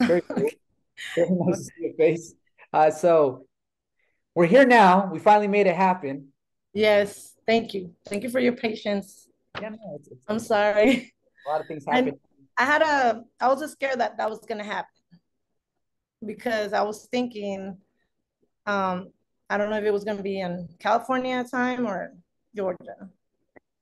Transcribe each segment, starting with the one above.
Very cool. Okay. Very nice to Okay. see your face. So we're here now. We finally made it happen. Yes, thank you. Thank you for your patience. Yeah, no, it's I'm sorry. a lot of things And happen. I was just scared that that was gonna happen because I was thinking, um, I don't know if it was gonna be in California at time or Georgia.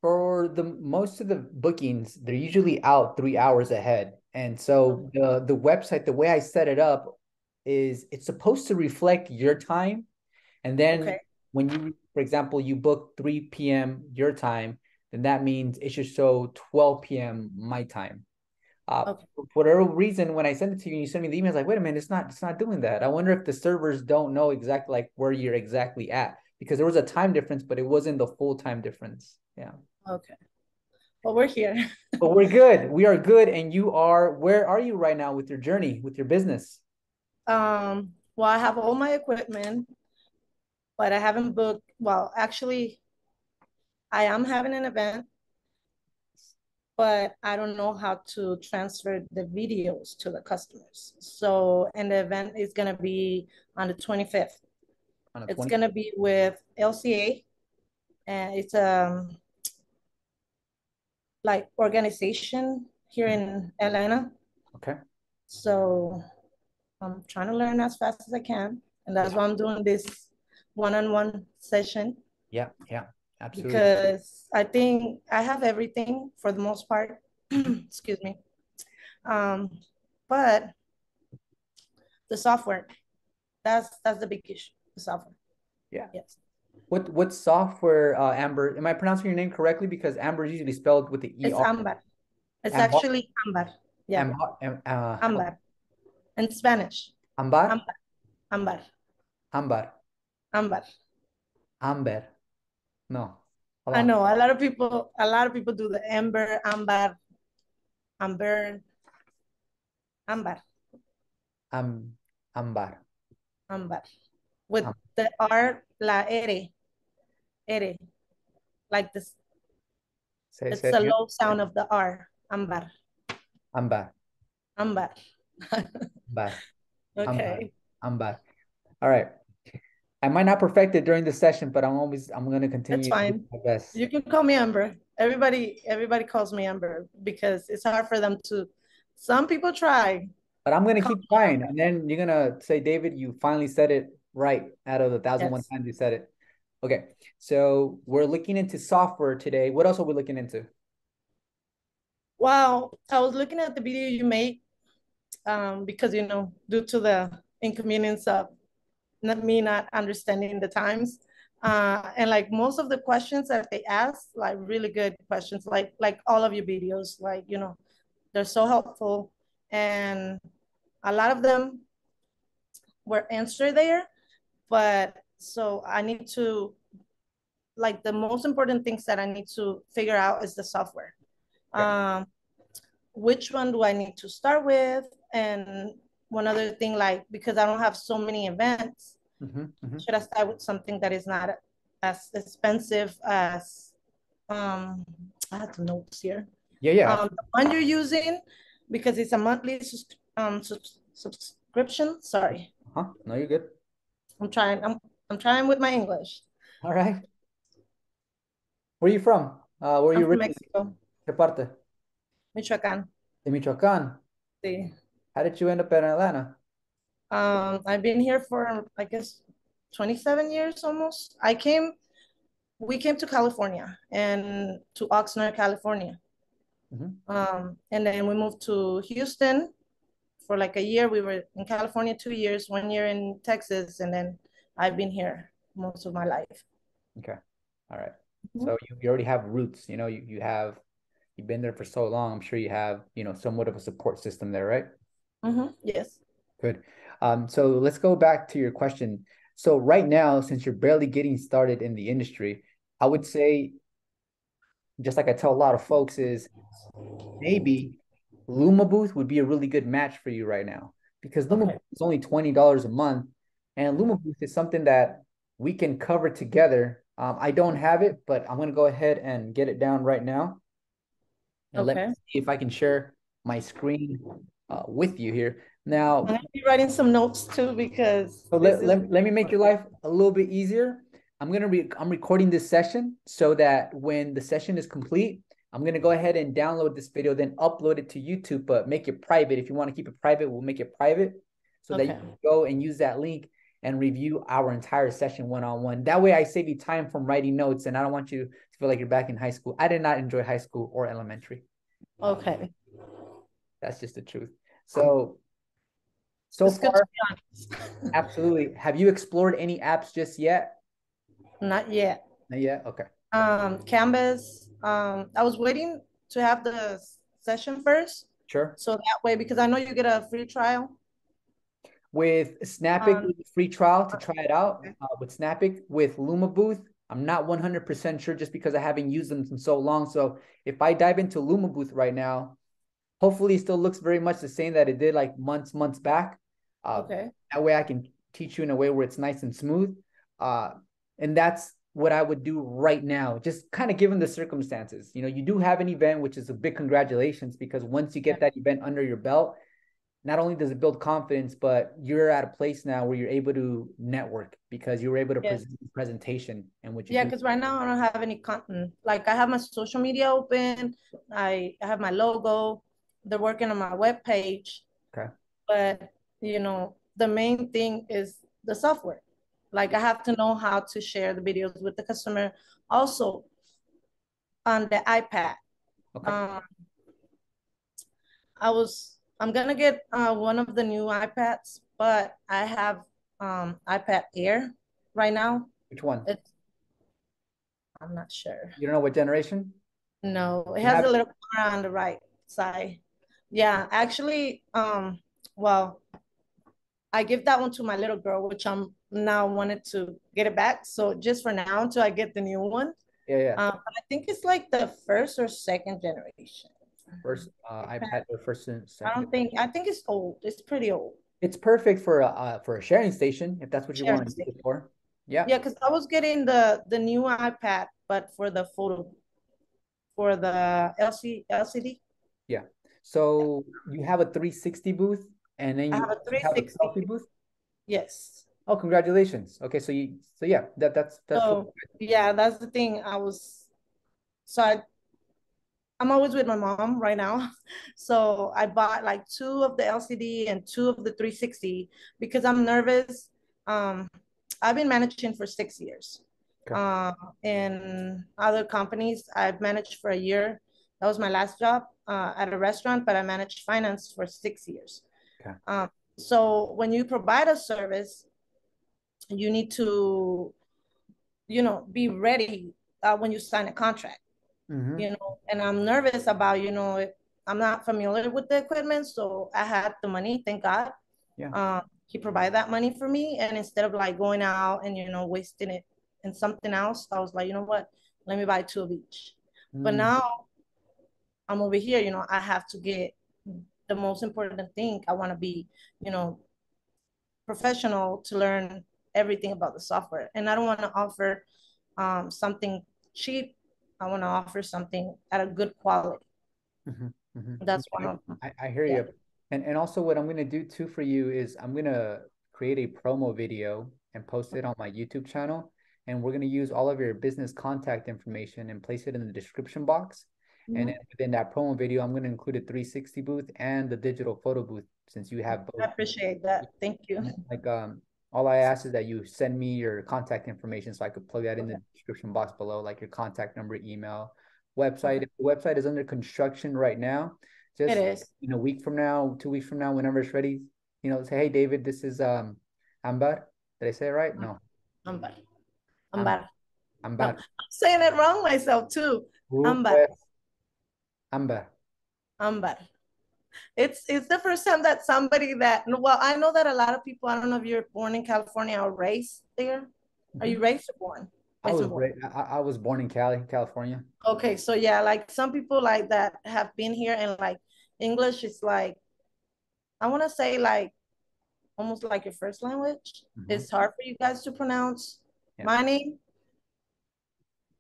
For the most of the bookings, they're usually out 3 hours ahead. And so the website, the way I set it up is it's supposed to reflect your time. And then Okay. when you, for example, you book 3 p.m. your time, then that means it should show 12 p.m. my time. Okay. For whatever reason, when I send it to you and you send me the email, it's like, wait a minute, it's not doing that. I wonder if the servers don't know exactly like where you're exactly at because there was a time difference, but it wasn't the full time difference. Yeah. Okay. Well, we're here. But we're good. We are good. And you are, where are you right now with your journey, with your business? Well, I have all my equipment, but I haven't booked. Well, actually, I am having an event, but I don't know how to transfer the videos to the customers. So, and the event is gonna be on the 25th. On a It's 20. gonna be with LCA, and it's like organization here in Atlanta. Okay. So I'm trying to learn as fast as I can, and that's Yeah. why I'm doing this one-on-one session Yeah. Yeah. Absolutely. because I think I have everything for the most part. Mhm. Excuse me. Um, but the software, that's the big issue. The software. Yeah. Yes. What software, Amber? Am I pronouncing your name correctly? Because Amber is usually spelled with the It's ER. Ambar. It's Ambar, actually Ambar. Yeah. Ambar, Ambar. In Spanish. Ambar, Ambar. Ambar. Ambar, Ambar. Amber. No, hold I on. know a lot of people do the Amber, Ambar, Amber, Ambar, Ambar. Ambar. With Am- the R, la R, like this. say It's it a again. low sound of the R. Ambar. Ambar, Ambar. Ambar, Ambar, Okay. Ambar. All right. I might not perfect it during the session, but I'm gonna It's continue to do fine. my best. You can call me Amber. Everybody calls me Amber because it's hard for them to. Some people try. But I'm gonna Call keep me trying, Amber. and then you're gonna say, David, you finally said it right out of the 1,001 Yes. times you said it. Okay, so we're looking into software today. What else are we looking into? Well, I was looking at the video you made because due to the inconvenience of me not understanding the times. And like most of the questions that they ask, like really good questions, like all of your videos, like they're so helpful, and a lot of them were answered there. But so I need to like the most important things that I need to figure out is the software. Okay. Um, which one do I need to start with? And one other thing, like because I don't have so many events, Mm-hmm. should I start with something that is not as expensive as I have the notes here. Yeah, yeah, The absolutely. one you're using because it's a monthly subscription. Sorry, Huh? No, you're good. I'm trying. I'm trying with my English. All right. Where are you from? Where are I'm you from originally? Mexico, ¿Qué parte? Michoacán. De Michoacán. Sí. How did you end up in Atlanta? I've been here for I guess 27 years almost. We came to California and to Oxnard, California. Hmm. And then we moved to Houston for like a year. We were in California 2 years, 1 year in Texas, and then I've been here most of my life. Okay. All right. Mhm. So you already have roots, you've been there for so long. I'm sure you have, somewhat of a support system there, right? Yes. Good. So let's go back to your question. So right now, since you're barely getting started in the industry, I would say, just like I tell a lot of folks, is maybe Luma Booth would be a really good match for you right now because Luma Okay. Booth is only $20 a month, and Luma Booth is something that we can cover together. I don't have it, but I'm gonna go ahead and get it down right now, and let me Okay. see if I can share my screen with you here. I'm Now, gonna be writing some notes too because so this is let me make your life a little bit easier. I'm recording this session so that when the session is complete, I'm gonna go ahead and download this video, then upload it to YouTube, but make it private. If you want to keep it private, we'll make it private so that you okay. can go and use that link and review our entire session one-on-one. That way I save you time from writing notes, and I don't want you to feel like you're back in high school. I did not enjoy high school or elementary. Okay. That's just the truth. So It's good to far, be honest. absolutely. Have you explored any apps just yet? Not yet. Not yet? Okay. Canvas. I was waiting to have the session first. Sure. So that way, because I know you get a free trial. With Snapic, Um, with a free trial to try it out. okay. With Snapic, with Luma Booth, I'm not 100% sure just because I haven't used them in so long. So if I dive into Luma Booth right now, hopefully it still looks very much the same that it did like months back. Uh, Okay. that way I can teach you in a way where it's nice and smooth. Uh, and that's what I would do right now, just kind of given the circumstances. You know, you do have an event, which is a big congratulations, because once you get that event under your belt, not only does it build confidence, but you're at a place now where you're able to network because you were able to Yes. present the presentation and what you Yeah, do. because right now I don't have any content. Like I have my social media open. I have my logo. They're working on my web page, Okay. but the main thing is the software. Like I have to know how to share the videos with the customer. Also on the iPad. Okay. Um, I'm gonna get one of the new iPads, but I have iPad Air right now. Which one? It's I'm not sure. You don't know what generation? No, it You has a have, little camera on the right side. Yeah, actually, well, I give that one to my little girl, which I'm now wanted to get it back. So just for now until I get the new one. yeah. But I think it's like the first or second generation. First iPad or first and second. I think it's old. It's pretty old. It's perfect for a sharing station if that's what you want Sharing to use station. it for. Yeah. Yeah, because I was getting the new iPad, but for the photo, for the LCD. Yeah. So you have a 360 booth and then I you have a also have a 360. selfie booth. Yes. Oh, congratulations. Okay, so yeah, that's cool. So yeah, that's the thing. So I'm always with my mom right now. So I bought like two of the LCD and two of the 360 because I'm nervous. Um, I've been managing for 6 years. Okay. Uh, in other companies, I've managed for a year. That was my last job at a restaurant, but I managed finance for 6 years. Okay. Um, so when you provide a service, you need to, be ready when you sign a contract. Mm-hmm. And I'm nervous about, I'm not familiar with the equipment. So I had the money, thank God. Yeah. He provided that money for me. And instead of like going out and, wasting it in something else, I was like, you know what, let me buy two of each. But Mm. now I'm over here, I have to get the most important thing. I want to be, you know, professional to learn everything about the software. And I don't want to offer something cheap. I want to offer something at a good quality. Mhm, mhm. That's one of them. I hear Yeah. you. And also what I'm gonna do too for you is I'm gonna create a promo video and post it on my YouTube channel. And we're gonna use all of your business contact information and place it in the description box. And then Mhm. within that promo video, I'm gonna include a 360 booth and the digital photo booth since you have I both. appreciate that. Thank you. Like all I ask is that you send me your contact information so I could plug that in Okay. the description box below, like your contact number, email, website. Okay. If the website is under construction right now, It just is. in a week from now, 2 weeks from now, whenever it's ready, say, hey David, this is Ambar. Did I say it right? No. Ambar. Am Ambar. No, Ambar. I'm saying it wrong myself too. Who Ambar. is Ambar? Ambar. It's the first time that somebody that well, I know that a lot of people, I don't know if you're born in California or raised there. Are you Mhm. raised or born? Raised and born. I was born in Cali, California. Okay, so yeah, like some people like that have been here and like English is like I want to say like almost like your first language. Mhm. It's hard for you guys to pronounce Yeah. my name,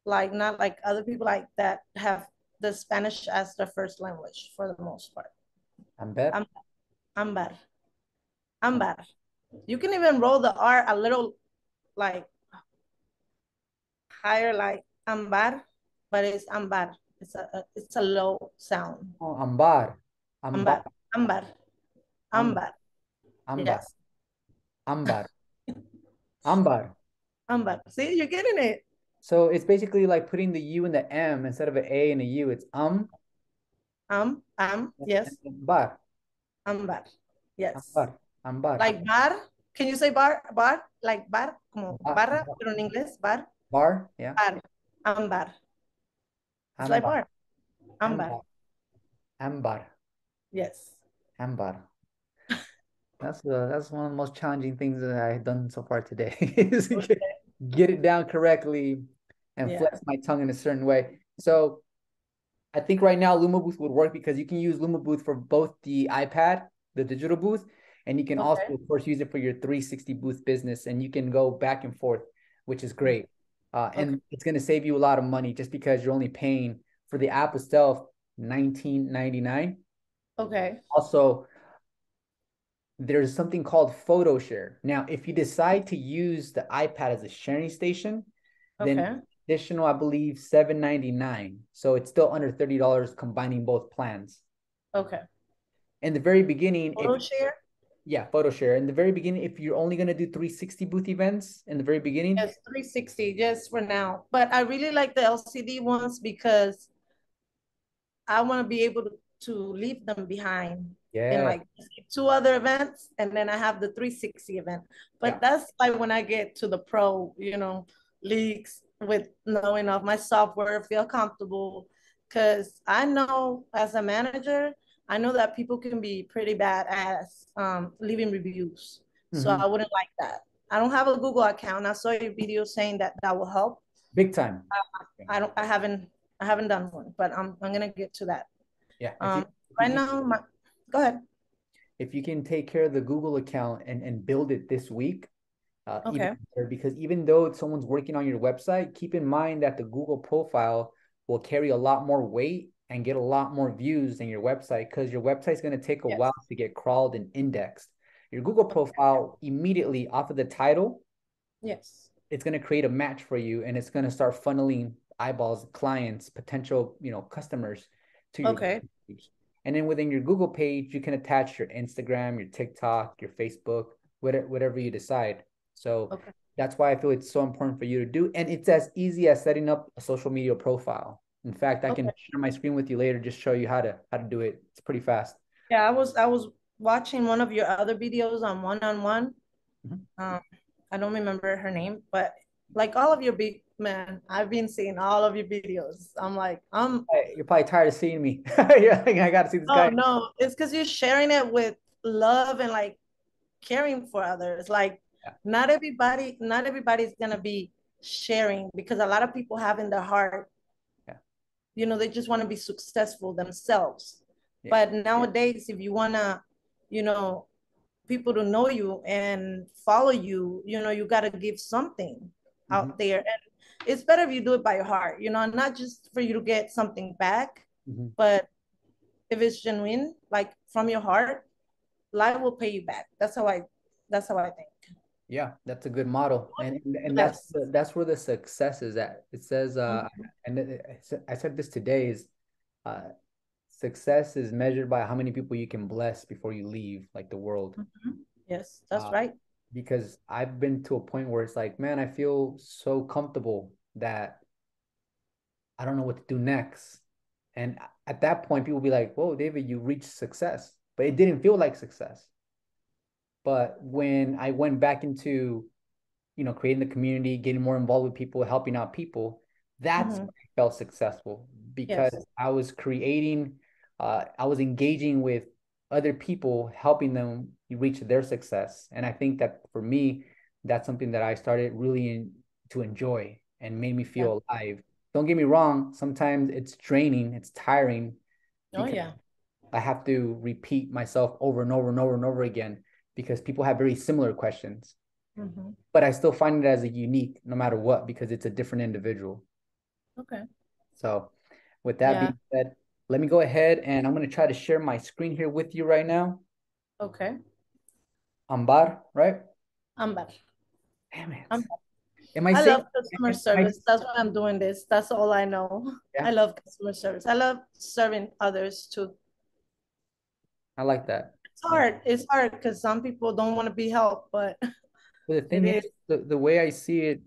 like not like other people like that have the Spanish as their first language for the most part. Amber? I'm Ambar. Ambar. You can even roll the R a little like higher, like Ambar, but it's Ambar. It's a low sound. Oh, Ambar. Ambar. Ambar. Ambar. Ambar. Ambar. Ambar. Yes. Ambar. Ambar. Ambar. See, you're getting it. So it's basically like putting the U and the M instead of an A and a U. It's Yes. and bar. Ambar. Yes. Ambar. Ambar. Like bar. Can you say bar? Bar? Like bar? Como barra, Bar. pero en inglés, bar. Bar. Yeah. Bar. Ambar. It's like Ambar. bar. Ambar. Ambar. Ambar. Yes. Ambar. That's one of the most challenging things that I've done so far today is to Okay. get it down correctly and Yeah. flex my tongue in a certain way. So I think right now Luma Booth would work because you can use Luma Booth for both the iPad, the digital booth, and you can also, Okay. of course, use it for your 360 booth business, and you can go back and forth, which is great. Okay. And it's going to save you a lot of money just because you're only paying for the app itself 19.99. Okay. Also, there's something called photo share. Now, if you decide to use the iPad as a sharing station, then Okay. additional, I believe, 7.99. So it's still under $30 combining both plans. Okay. In the very beginning, if Photo share? yeah, photo share. In the very beginning, if you're only gonna do 360 booth events in the very beginning, Yes, 360, just for now. But I really like the LCD ones because I want to be able to leave them behind in yeah, like two other events, and then I have the 360 event. yeah. But that's like when I get to the pro, leagues with knowing of my software, feel comfortable. Because I know as a manager, I know that people can be pretty bad at leaving reviews. So Hmm. I wouldn't like that. I don't have a Google account. I saw your video saying that that will help. Big time. I don't. I haven't done one, but I'm gonna get to that. Yeah. Um, If right you now, go ahead. if you can take care of the Google account and build it this week, even Okay. better, because even though someone's working on your website, keep in mind that the Google profile will carry a lot more weight and get a lot more views than your website because your website's going to take a while Yes. to get crawled and indexed. Your Google Okay. profile immediately off of the title, Yes. it's going to create a match for you and it's going to start funneling eyeballs, clients, potential, customers to your Okay. page. And then within your Google page, you can attach your Instagram, your TikTok, your Facebook, whatever you decide. So Okay. that's why I feel it's so important for you to do. And it's as easy as setting up a social media profile. In fact, I can Okay. share my screen with you later, just show you how to do it. It's pretty fast. Yeah, I was watching one of your other videos on one-on-one. Mhm. Um, I don't remember her name, but like all of your big man, I've been seeing all of your videos. I'm like, Hey, you're probably tired of seeing me. Yeah, I got to see this oh guy. no, it's because you're sharing it with love and like caring for others. Like Yeah, not everybody's gonna be sharing because a lot of people have in their heart, yeah, they just want to be successful themselves. yeah. But nowadays, if you wanna, you know, people to know you and follow you, you gotta give something Hmm. out there. And it's better if you do it by your heart, not just for you to get something back, Hmm. but if it's genuine, like from your heart, life will pay you back. That's how I think. Yeah, that's a good model, and that's Yes. that's where the success is at. It says, Mhm. I said this today is, uh, success is measured by how many people you can bless before you leave, like the world. Mhm. Yes, that's Uh, right. because I've been to a point where it's like, man, I feel so comfortable that I don't know what to do next. And at that point, people will be like, "Whoa, David, you reached success," but it didn't feel like success. But when I went back into creating the community, getting more involved with people, helping out people, that's when Mhm. I felt successful because Yes. I was engaging with other people, helping them reach their success. And I think that for me, that's something that I started really to enjoy and made me Yeah. feel alive. Don't get me wrong, sometimes it's draining, it's tiring Oh because yeah. I have to repeat myself over and over and over and over again because people have very similar questions, Mhm. but I still find it as a unique no matter what because it's a different individual. Okay. So, with that Yeah. being said, let me go ahead and I'm going to try to share my screen here with you right now. Okay. Ambar, right? Ambar. Damn it. Ambar. Am I I saying? love customer Am I, service. That's why I'm doing this. That's all I know. I yeah, love customer service. I love serving others too. I like that. It's hard. It's hard because some people don't want to be helped, but But the it thing is. is, the way I see it,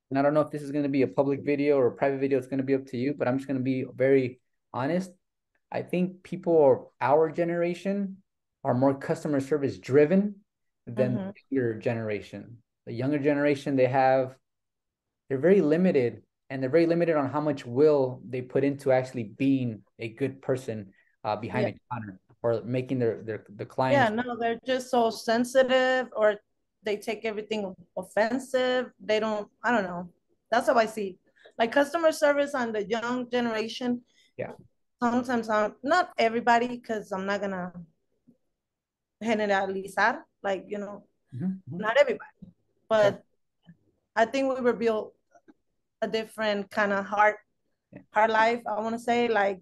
and I don't know if this is going to be a public video or a private video, it's going to be up to you, but I'm just going to be very honest. I think people of our generation are more customer service driven than Mm-hmm. the younger generation. The younger generation, they're very limited, and they're very limited on how much will they put into actually being a good person behind Yeah. the counter or making their the Yeah, clients. no, they're just so sensitive or they take everything offensive. They don't, I don't know. That's how I see. Like customer service on the young generation, Yeah. sometimes I'm not everybody, because I'm not gonna generalizar, like, Mhm. not everybody, Sure. but I think we were built a different kind of Yeah. hard life. I want to say, like,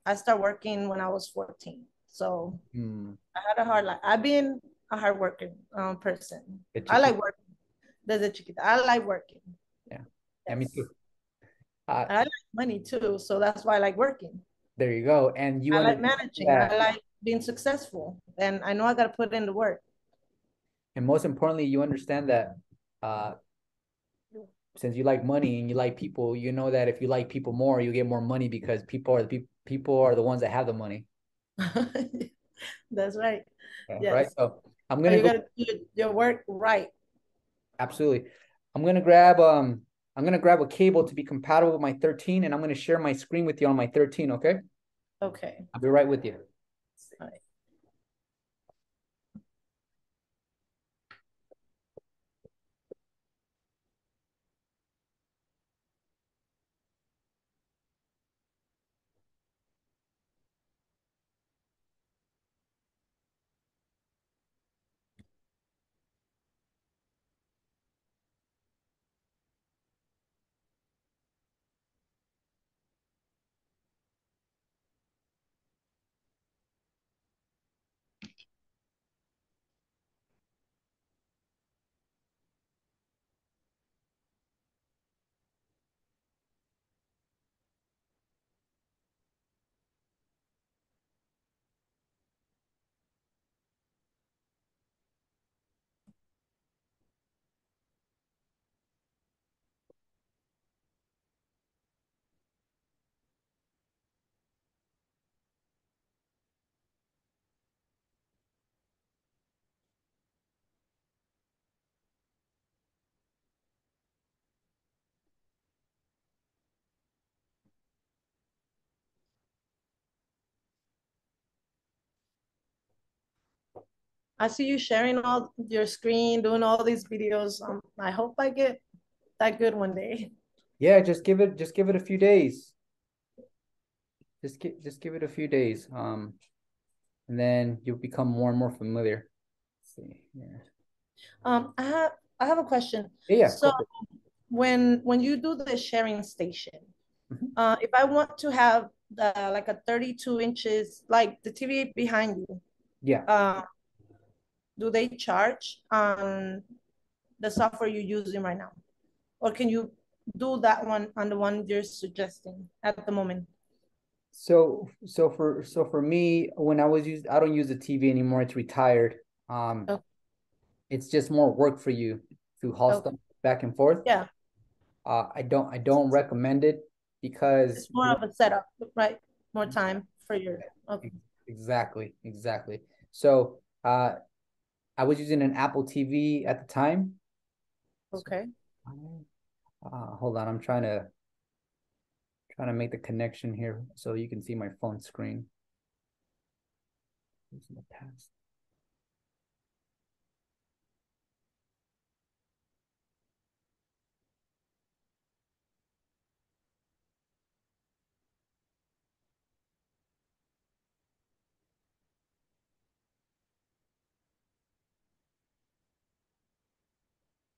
I started working when I was 14. So Mm. I had a hard life. I've been a hard working person. The I like chiquita. working. Desde chiquita. I like working. Yeah. Yeah, me too. Yes. Uh, I like money too. So that's why I like working. there you go. And you I like understand managing. I that, like being successful. And I know I got to put in the work. and most importantly, you understand that uh, since you like money and you like people, you know that if you like people more, you get more money because people are the ones that have the money. That's right. Yeah, right. Yes. So I'm So gonna you go got to do your work right. absolutely. I'm gonna grab a cable to be compatible with my 13, and I'm gonna share my screen with you on my 13. Okay, Okay. I'll be right with you. All right. I see you sharing all your screen, doing all these videos. I hope I get that good one day. Yeah, just give it a few days. Just give it a few days. And then you'll become more and more familiar. Let's see here. I have a question. Yeah, yeah, So go for it. when you do the sharing station, Mhm. if I want to have like a 32 inches, like the TV behind you, Yeah. uh, do they charge on the software you're using right now? Or can you do that one on the one you're suggesting at the moment? So for me, when I don't use the TV anymore. It's retired. Um, Oh, it's just more work for you to haul oh, stuff back and forth. yeah, I don't recommend it because it's more of a setup, right? More yeah, time for your, okay, exactly. So I was using an Apple TV at the time. So okay. hold on, I'm trying to make the connection here so you can see my phone screen. In the past.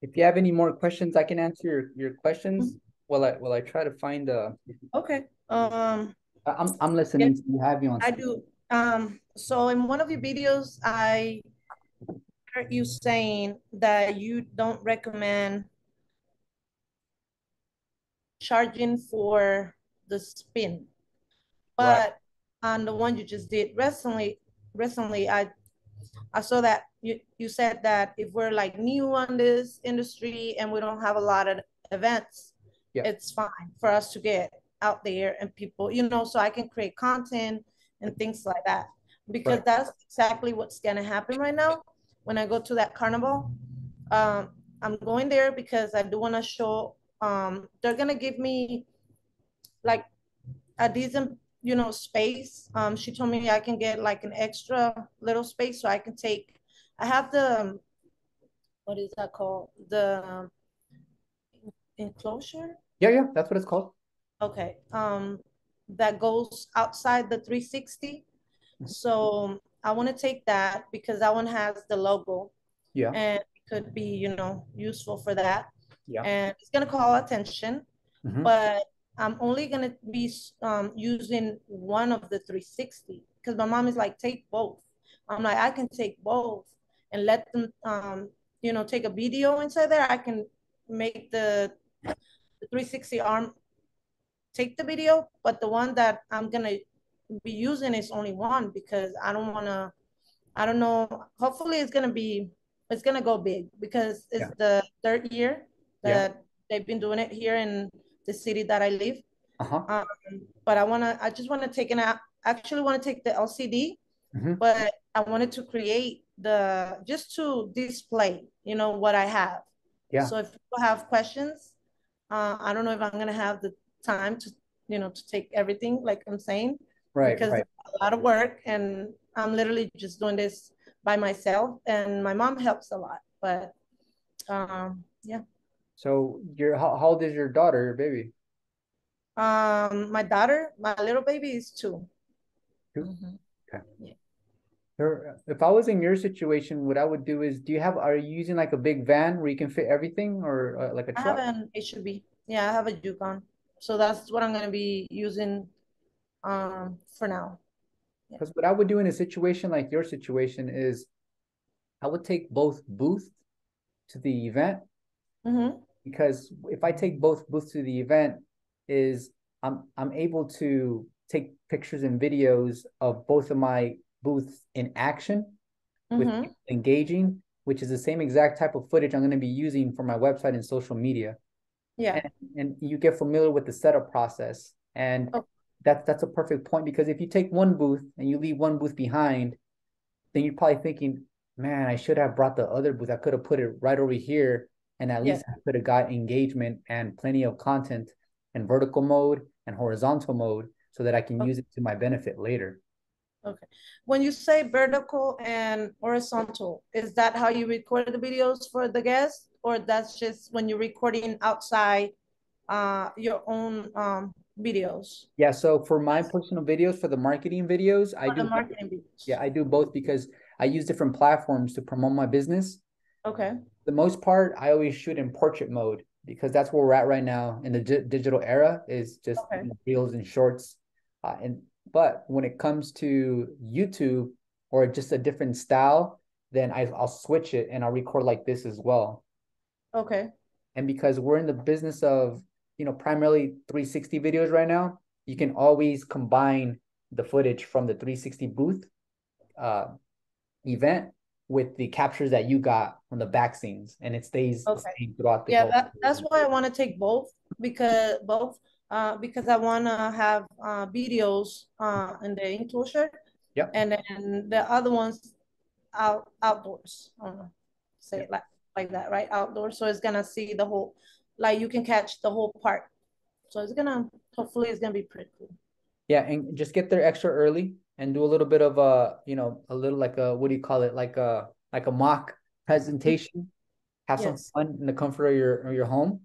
If you have any more questions, I can answer your questions. While I try to find Okay. I'm Yeah, listening to you. Have you on I speaker? do. So in one of your videos, I heard you saying that you don't recommend charging for the spin, Right. but on the one you just did recently, I saw that you said that if we're like new on this industry and we don't have a lot of events, Yeah. it's fine for us to get out there and people, so I can create content and things like that. Because Right. that's exactly what's gonna happen right now when I go to that carnival. Um, I'm going there because I do want to show. They're gonna give me like a decent space. She told me I can get like an extra little space so I can take. I have the what is that called, the enclosure. Yeah, yeah, that's what it's called. Okay. That goes outside the 360. Mhm. So I want to take that because that one has the logo Yeah. and it could be useful for that, Yeah. and it's going to call attention. Hmm. But I'm only gonna be using one of the 360 because my mom is like, take both. I'm like, I can take both and let them, take a video inside there. I can make the 360 arm take the video, but the one that I'm gonna be using is only one because I don't wanna. I don't know. Hopefully, it's gonna go big because it's Yeah. the third year Yeah. that they've been doing it here in the city that I live. Uh-huh. Um, but I just want to take an app. Actually, want to take the LCD, Hmm. but I wanted to create just to display, what I have. Yeah. So if people have questions, I don't know if I'm gonna have the time to take everything like I'm saying, Right. because Right. it's a lot of work and I'm literally just doing this by myself, and my mom helps a lot. But yeah, So how old is your daughter, your baby? my daughter, my little baby is 2. Two. Mhm. Okay. Yeah. If I was in your situation, what I would do is, are you using like a big van where you can fit everything, or like a I have truck? an HB. Yeah, I have a Yukon. So that's what I'm gonna be using for now. Yeah. Because what I would do in a situation like your situation is I would take both booths to the event, Mm-hmm. because if I take both booths to the event, is I'm able to take pictures and videos of both of my booths in action with Mm-hmm. people engaging, which is the same exact type of footage I'm going to be using for my website and social media. Yeah. And you get familiar with the setup process. And Oh, that's a perfect point, because if you take one booth and you leave one booth behind, then you're probably thinking, man, I should have brought the other booth. I could have put it right over here, and at yeah. least I could have got engagement and plenty of content in vertical mode and horizontal mode so that I can Oh, use it to my benefit later. okay. When you say vertical and horizontal, is that how you record the videos for the guests, or that's just when you're recording outside your own videos Yeah, so for my personal videos, for the marketing videos, I for the do both. marketing Yeah, videos? I do both because I use different platforms to promote my business. Okay. The most part, I always shoot in portrait mode because that's where we're at right now in the digital era, is just Okay. reels and shorts. And but when it comes to YouTube or just a different style, then I'll switch it and I'll record like this as well. Okay. And because we're in the business of, primarily 360 videos right now, you can always combine the footage from the 360 booth uh, event with the captures that you got from the back scenes, and it stays the Okay. same throughout the Yeah, whole. that's why I want to take because I want to have videos in the enclosure, Yep. and then the other ones outdoors. I don't know, say Yep. it like that, right? Outdoors, so it's gonna see the whole, like you can catch the whole park. So hopefully it's gonna be pretty cool. Yeah, and just get there extra early and do a little bit of a little like a, what do you call it? Like a mock presentation. Have some Yes. fun in the comfort of your home.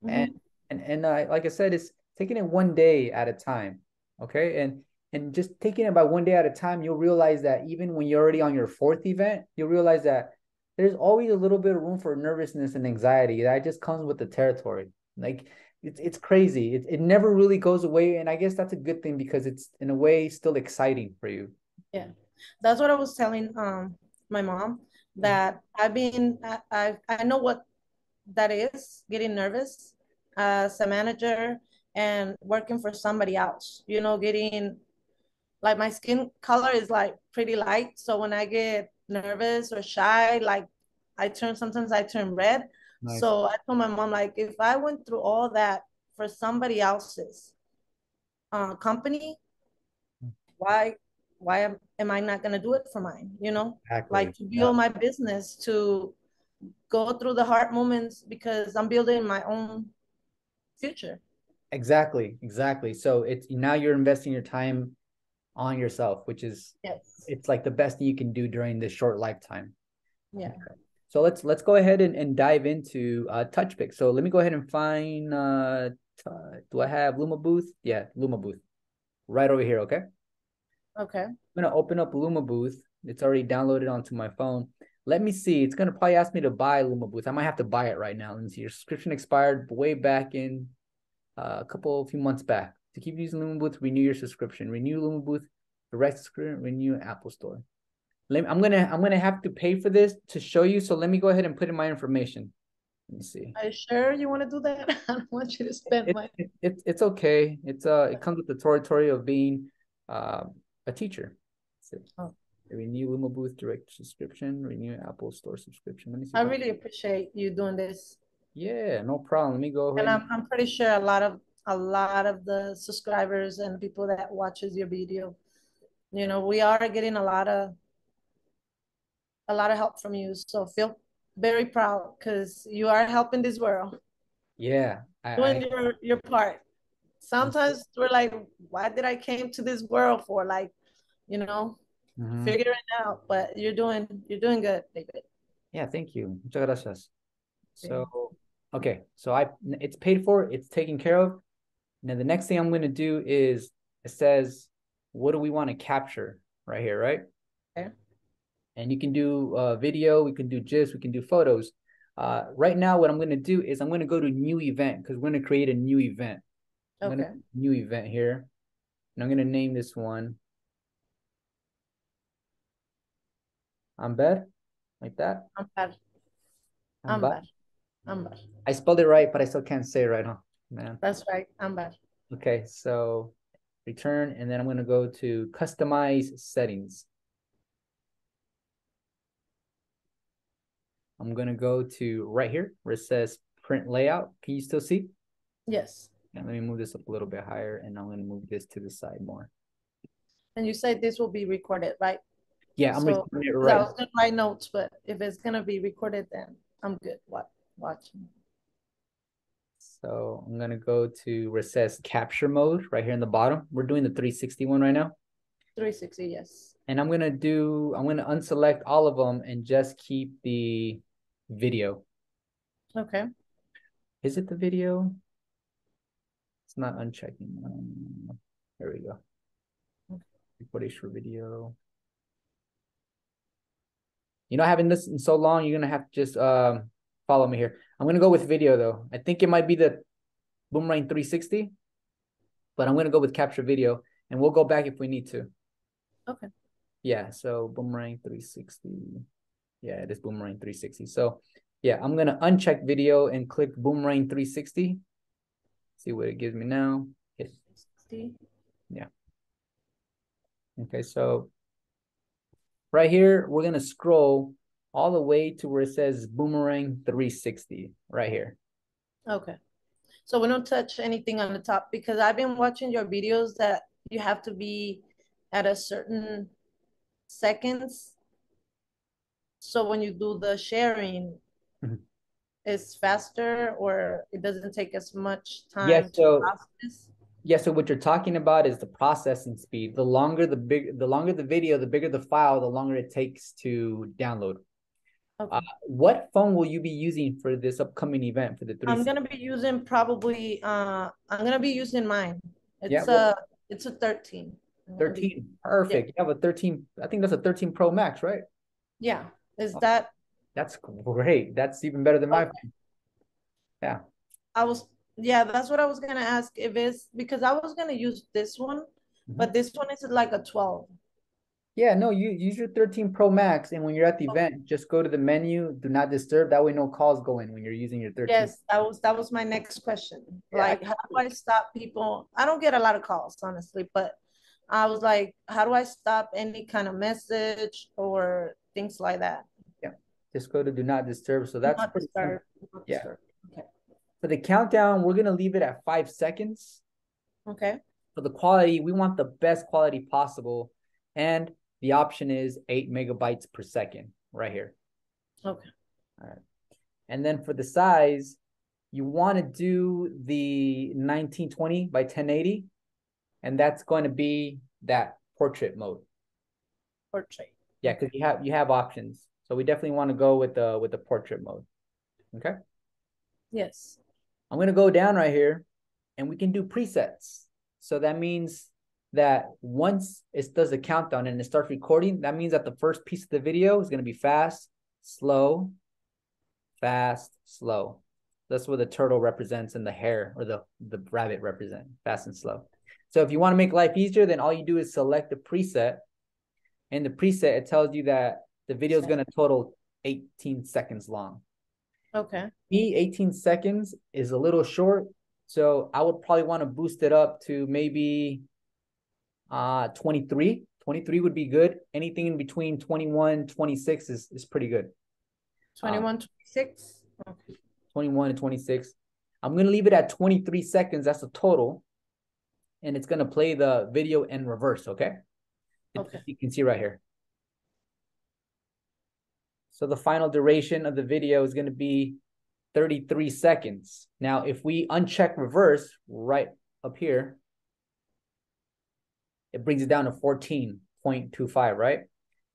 and Mm-hmm. and like I said, it's taking it one day at a time. Okay, and just taking it by one day at a time, you'll realize that even when you're already on your fourth event, you'll realize that there's always a little bit of room for nervousness and anxiety that just comes with the territory. Like it's crazy. It never really goes away, and I guess that's a good thing because it's in a way still exciting for you. Yeah, that's what I was telling my mom. that I know what that is, getting nervous as a manager and working for somebody else, getting like my skin color is like pretty light. So when I get nervous or shy, like sometimes I turn red. Nice. So I told my mom, like, if I went through all that for somebody else's company, why am I not gonna do it for mine? Like Exactly. to Yeah. build my business, to go through the hard moments because I'm building my own future. Exactly. Exactly. So it's now you're investing your time on yourself, which is Yes. it's like the best thing you can do during this short lifetime. Yeah. Okay. So let's go ahead and dive into touch pick. So let me go ahead and find do I have Luma booth? Yeah, Luma booth. Right over here, okay? Okay. I'm gonna open up Luma booth. It's already downloaded onto my phone. Let me see. It's gonna probably ask me to buy Luma booth. I might have to buy it right now. Let me see. Your subscription expired way back in a few months back. To keep using Luma booth, renew your subscription. Renew Luma booth, direct subscription, renew Apple Store. I'm gonna have to pay for this to show you. So let me go ahead and put in my information. Let me see. Are you sure you want to do that? I don't want you to spend It, money. it's okay. It comes with the territory of being uh, a teacher. Let's see. Oh, Renew Luma Booth direct subscription. Renew Apple Store subscription. Let me see I if I. really appreciate you doing this. Yeah, no problem. Let me go And ahead. I'm pretty sure a lot of the subscribers and people that watches your video, we are getting a lot of help from you. So feel very proud because you are helping this world, Yeah, doing your part. I'm. Sometimes we're like, why did I came to this world for? Like, you know, Mhm. figuring out. But you're doing good, David. Yeah, thank you. Muchas gracias. Okay. So, okay, so it's paid for. It's taken care of. Now the next thing I'm going to do is it says, what do we want to capture right here, right? Okay. And you can do video, we can do GIFs, we can do photos. Right now, what I'm going to do is I'm going to go to new event because we're going to create a new event. I'm going to Okay. new event here, and I'm going to name this one Amber, like that. Ambar. Amber. Ambar. Ambar. I spelled it right, but I still can't say it right, huh? Man. That's right. Ambar. Okay, so return, and then I'm going to go to customize settings. I'm going to go to right here where it says print layout. Can you still see? Yes. And let me move this up a little bit higher, and I'm going to move this to the side more. And you said this will be recorded, right? Yeah, I'm So, recording it because I right. was gonna write notes, but if it's gonna be recorded, then I'm good. Watching? So I'm gonna go to where it says capture mode right here in the bottom. We're doing the 360 one right now. 360, yes. And I'm gonna unselect all of them and just keep the video. Okay. Is it the video? It's not unchecking. There we go. Footage for video. I haven't listened in so long, you're gonna have to just follow me here. I'm gonna go with video though. I think it might be the Boomerang 360, but I'm gonna go with capture video and we'll go back if we need to. Okay. Yeah, so Boomerang 360. Yeah, it is Boomerang 360. So yeah, I'm gonna uncheck video and click Boomerang 360. See what it gives me now. Hit. 60. Yeah. Okay, so right here, we're gonna scroll all the way to where it says Boomerang 360 right here. Okay. So we don't touch anything on the top because I've been watching your videos that you have to be at a certain seconds. So when you do the sharing, Mhm. it's faster or it doesn't take as much Yeah, time to so process. yeah, so what you're talking about is the processing speed. The longer the video, the bigger the file, the longer it takes to download. Okay. What phone will you be using for this upcoming event for the three? I'm gonna be using probably I'm gonna be using mine. Yeah, It's well, a it's a 13. I'm gonna be 13. yeah. Perfect. You have a 13. I think that's a 13 Pro Max, right? Yeah. Is Oh, that that's great. That's even better than my okay? phone. Yeah. I was yeah, that's what I was gonna ask if it's because I was gonna use this one, Mhm. but this one is like a 12. Yeah, no, you use your 13 Pro Max, and when you're at the event, just go to the menu, do not disturb. That way, no calls go in when you're using your 13. Yes, that was my next question. Yeah, Like, how do I stop people? I don't get a lot of calls, honestly, but I was like, how do I stop any kind of message or things like that? yeah. Just go to do not disturb. So Do that's not pretty disturb. simple. Do not Yeah. disturb. Okay. For the countdown, we're gonna leave it at 5 seconds. Okay. For the quality, we want the best quality possible, and the option is 8 megabytes per second right here. Okay. All right. And then for the size, you want to do the 1920 by 1080, and that's going to be that portrait mode. Portrait. Yeah, because Okay. you have options. So we definitely want to go with the portrait mode. Okay. Yes. I'm gonna go down right here and we can do presets. So that means that once it does a countdown and it starts recording, that means that the first piece of the video is gonna be fast, slow, fast, slow. That's what the turtle represents and the hare or the rabbit represent, fast and slow. So if you want to make life easier, then all you do is select the preset. And the preset, it tells you that the video is going to total 18 seconds long. Okay. 18 seconds is a little short. So I would probably want to boost it up to maybe 23. 23 would be good. Anything in between 21, 26 is pretty good. 21, 26. Okay. 21 and 26. I'm going to leave it at 23 seconds. That's the total. And it's going to play the video in reverse, okay? Okay. You can see right here. So the final duration of the video is going to be 33 seconds. Now, if we uncheck reverse right up here, it brings it down to 14.25, right?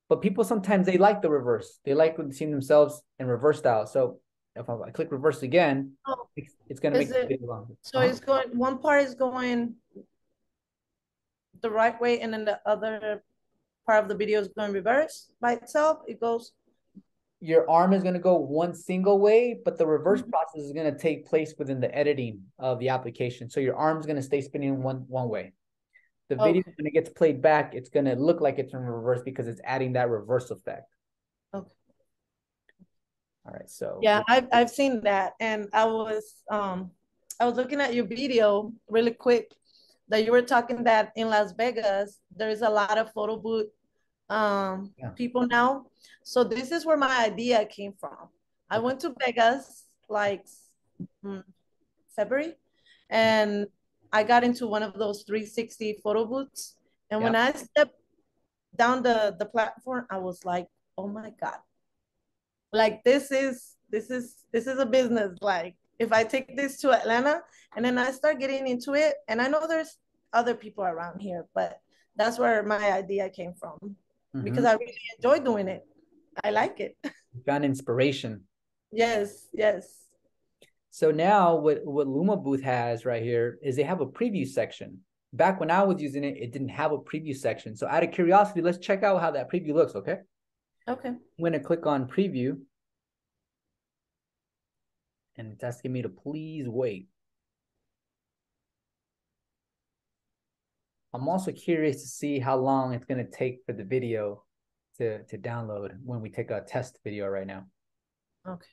But people sometimes they like the reverse. They like seeing themselves in reverse style. So if I click reverse again, Oh, it's going to is make the it video longer. so it's going one part is going the right way and then the other part of the video is going reverse by itself? It goes Your arm is going to go one single way, but the reverse process is going to take place within the editing of the application. So your arm is going to stay spinning one way. The video, okay. when it gets played back, it's going to look like it's in reverse because it's adding that reverse effect. Okay. All right, so Yeah, I've seen that, and I was looking at your video really quick that you were talking that in Las Vegas there is a lot of photo booth yeah, people now. So this is where my idea came from. I okay. went to Vegas like mm, February, and I got into one of those 360 photo booths. And Yeah. when I stepped down the platform, I was like, oh my God, like this is a business. Like if I take this to Atlanta and then I start getting into it, and I know there's other people around here, but that's where my idea came from because Mm-hmm. I really enjoy doing it. I like it. You found inspiration. Yes, yes. So now what Luma Booth has right here is they have a preview section. Back when I was using it, it didn't have a preview section. So out of curiosity, let's check out how that preview looks, okay? Okay. I'm going to click on preview, and it's asking me to please wait. I'm also curious to see how long it's going to take for the video to download when we take a test video right now. Okay.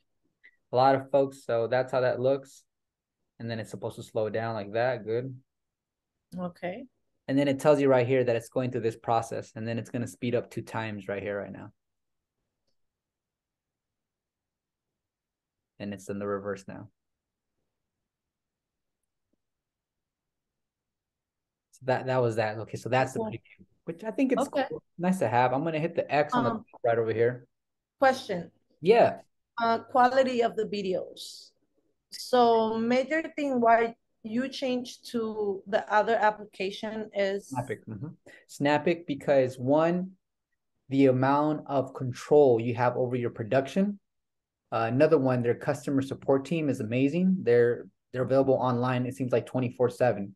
A lot of folks, so that's how that looks. And then it's supposed to slow down like that. Good. Okay. And then it tells you right here that it's going through this process, and then it's going to speed up 2 times right here, right now. And it's in the reverse now. So that was that. Okay, so that's the Cool. preview, which I think it's Okay. cool. Nice to have. I'm going to hit the X on the top right over here. Question. Yeah. Quality of the videos. So major thing why you changed to the other application is Snap it. Snap it because one, the amount of control you have over your production. Another one, their customer support team is amazing. They're available online. It seems like 24/7.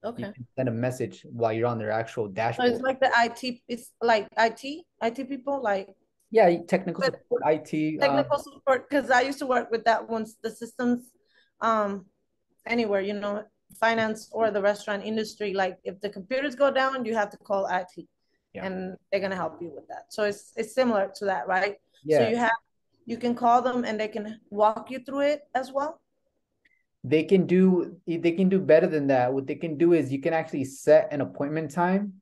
You okay. can send a message while you're on their actual So it's dashboard. like the IT, it's like IT people, like Yeah, technical with support, IT. technical support, because I used to work with that once the systems um anywhere, you know, finance or the restaurant industry. Like if the computers go down, you have to call IT. Yeah. and they're gonna help you with that. So it's similar to that, right? So Yeah. you can call them and they can walk you through it as well. They can do better than that. What they can do is you can actually set an appointment time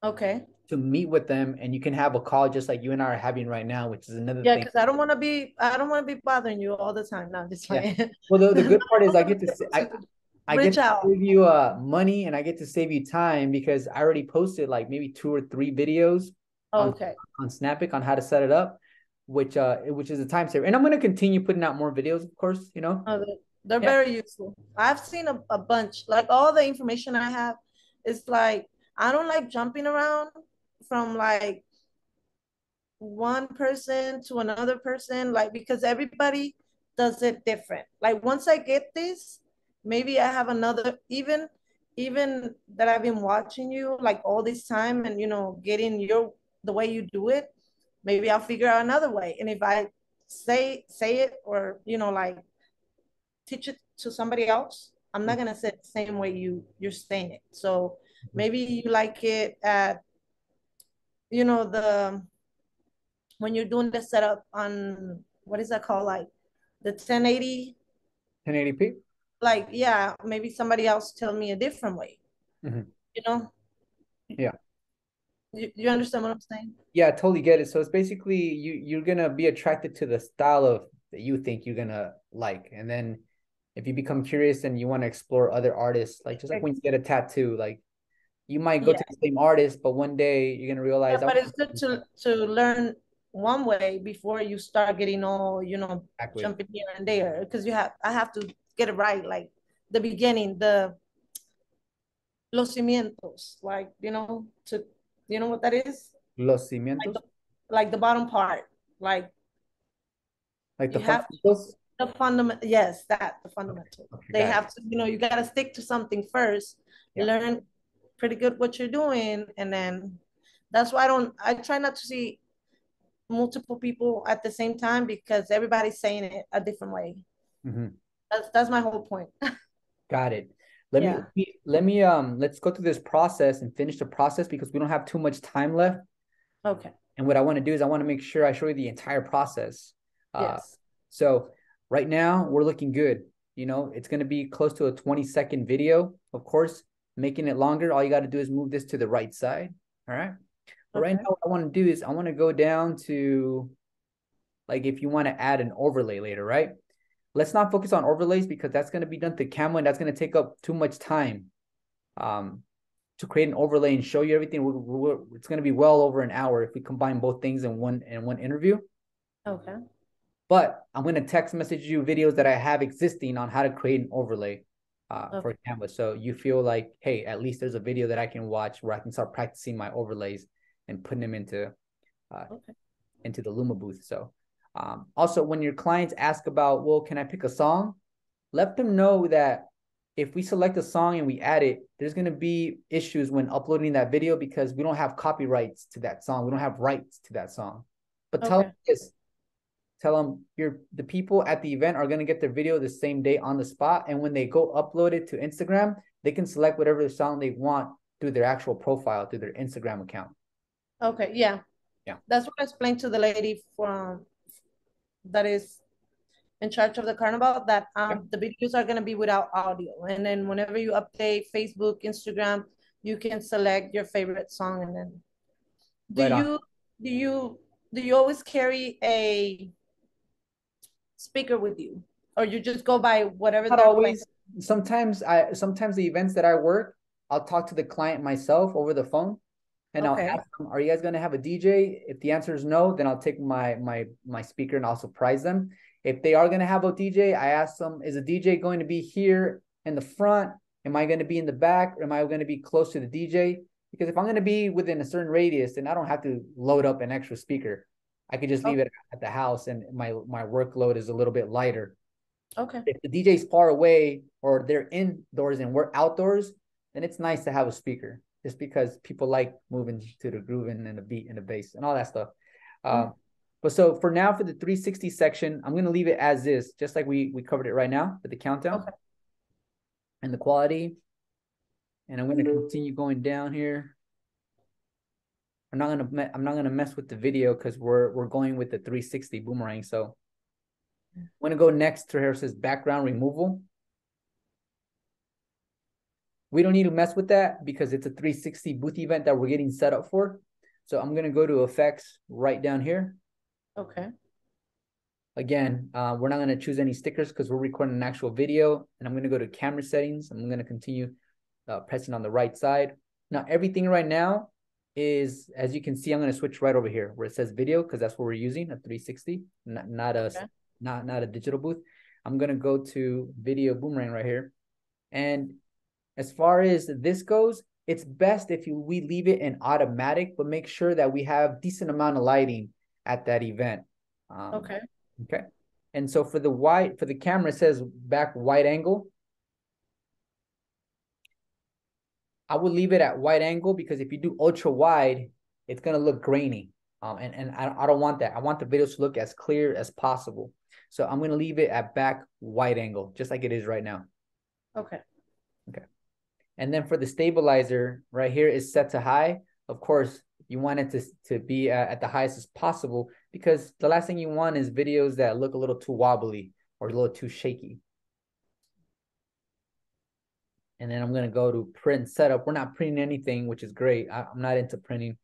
Okay. to meet with them, and you can have a call just like you and I are having right now, which is another Yeah, thing. because I don't want to be bothering you all the time. No, I'm just Yeah. playing. Well, the No, good part is I want I get reach to out. save you money, and I get to save you time because I already posted like maybe 2 or 3 videos on Okay. Snappic on how to set it up, which is a time saver. And I'm gonna continue putting out more videos, of course, you know. Oh, they're Yeah. very useful. I've seen a bunch. Like all the information I have, it's like I don't like jumping around from like one person to another person, like because everybody does it different. Like once I get this, maybe I have another even that I've been watching you like all this time and getting the way you do it, maybe I'll figure out another way. And if I say it or like teach it to somebody else, I'm not gonna say it the same way you're saying it. So maybe you like it at the when you're doing the setup on what is that called, like the 1080, 1080p. like yeah, maybe somebody else tell me a different way. Mhm. You know, Yeah. you understand what I'm saying? Yeah, I totally get it. So it's basically you're gonna be attracted to the style of that you think you're gonna like, and then if you become curious and you want to explore other artists, like just like when you get a tattoo, like you might go Yeah, to the same artist, but one day you're gonna yeah, realize I but want it's good to learn one way before you start getting all exactly jumping here and there, because I have to get it right, like the beginning, the los cimientos, like you know what that is, los like cimientos, the bottom part, like like the you have to fundamentals. the fundament, yes, that the Okay, fundamental. okay, They got it. have to, you got to stick to something first, Yeah. learn pretty good what you're doing, and then that's why I try not to see multiple people at the same time because everybody's saying it a different way. Mhm. That's my whole point. Got it. Let me Yeah. let's go through this process and finish the process because we don't have too much time left. Okay. And what I want to do is I want to make sure I show you the entire process. Uh, Yes. so right now we're looking good. It's going to be close to a 20-second video. Of course, making it longer, all you got to do is move this to the right side. All right. But right Okay. now, what I want to do is I want to go down to like if you want to add an overlay later, right? Let's not focus on overlays because that's going to be done to Canva and that's going to take up too much time. Um, to create an overlay and show you everything, it's going to be well over an hour if we combine both things in one interview. Okay. But I'm going to text message you videos that I have existing on how to create an overlay for Okay. Canva. So you feel like, hey, at least there's a video that I can watch where I can start practicing my overlays and putting them uh, Okay. into the Luma booth. So also when your clients ask about, well, can I pick a song? Let them know that if we select a song and we add it, there's going to be issues when uploading that video because we don't have copyrights to that song. We don't have rights to that song. But tell them Okay. this. Tell them the people at the event are going to get their video the same day on the spot. And when they go upload it to Instagram, they can select whatever song they want through their actual profile, through their Instagram account. Okay. Yeah. Yeah. That's what I explained to the lady from that is in charge of the carnival, that Yeah. the videos are going to be without audio, and then whenever you update Facebook, Instagram, you can select your favorite song. And then do Right on. you do you do you always carry a speaker with you, or you just go by whatever Not they're playing? always. Sometimes the events that I work, I'll talk to the client myself over the phone and I'll Okay. ask them, are you guys gonna have a DJ? If the answer is no, then I'll take my speaker and I'll surprise them. If they are gonna have a DJ, I ask them, is a DJ going to be here in the front? Am I gonna be in the back? Or am I gonna be close to the DJ? Because if I'm gonna be within a certain radius, then I don't have to load up an extra speaker. I could just leave Okay. it at the house and my workload is a little bit lighter. Okay. If the DJ's far away or they're indoors and we're outdoors, then it's nice to have a speaker just because people like moving to the groove and the beat and the bass and all that stuff. Okay. Um, but so for now, for the 360 section, I'm going to leave it as is, just like we covered it right now with the countdown Okay. and the quality. And I'm going to continue going down here. I'm not gonna mess with the video because we're going with the 360 boomerang. So I'm gonna go next to here. It says background removal. We don't need to mess with that because it's a 360 booth event that we're getting set up for. So I'm gonna go to effects right down here. Okay. Again, we're not gonna choose any stickers because we're recording an actual video. And I'm gonna go to camera settings. I'm gonna continue pressing on the right side. Now everything right now is, as you can see, I'm gonna switch right over here where it says video because that's what we're using, a 360, not a digital booth. I'm gonna go to video boomerang right here. And as far as this goes, it's best if we leave it in automatic, but make sure that we have decent amount of lighting at that event. Okay. Okay. And so for the camera, it says back wide angle. I would leave it at wide angle because if you do ultra wide, it's gonna look grainy. And I don't want that. I want the videos to look as clear as possible. So I'm gonna leave it at back wide angle, just like it is right now. Okay. Okay. And then for the stabilizer, right here is set to high. Of course, you want it to be at the highest as possible because the last thing you want is videos that look a little too wobbly or a little too shaky. And then I'm going to go to print setup. We're not printing anything, which is great. I'm not into printing.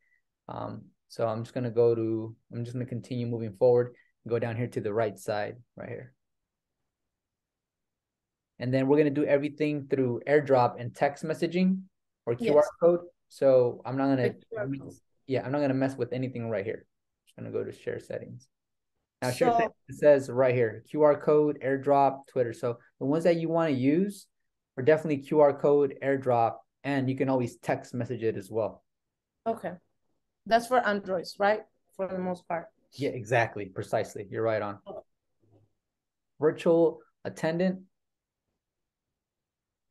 So I'm just going to continue moving forward, go down here to the right side right here. And then we're going to do everything through AirDrop and text messaging or QR code. So I'm not going to mess with anything right here. Just going to go to share settings. Now, share settings, it says right here, QR code, AirDrop, Twitter. So the ones that you want to use are definitely QR code, AirDrop, and you can always text message it as well. Okay. That's for Androids, right? For the most part. Yeah, exactly. Precisely. You're right on. Virtual attendant.